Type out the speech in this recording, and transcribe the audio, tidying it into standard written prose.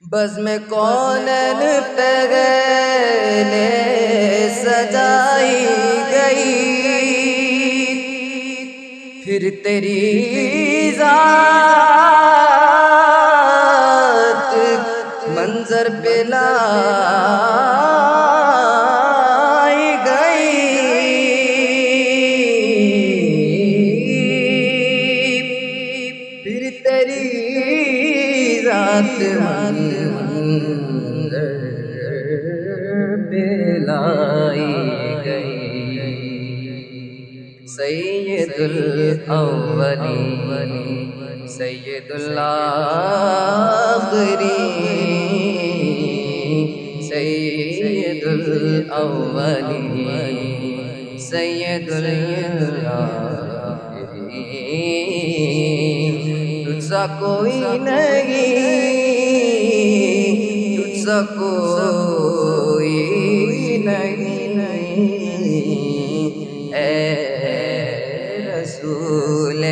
بزم کونین پہلے سجائی گئی، پھر تیری ذات منظر پہ لائی گئی، پھر تیری ذات منظر پہ لائی گئی۔ سید الاولین سید الاخرین، سید الاولین سید الاخرین، تجھ سا کوئی نہیں، تجھ سا کوئی نہیں، اے رسول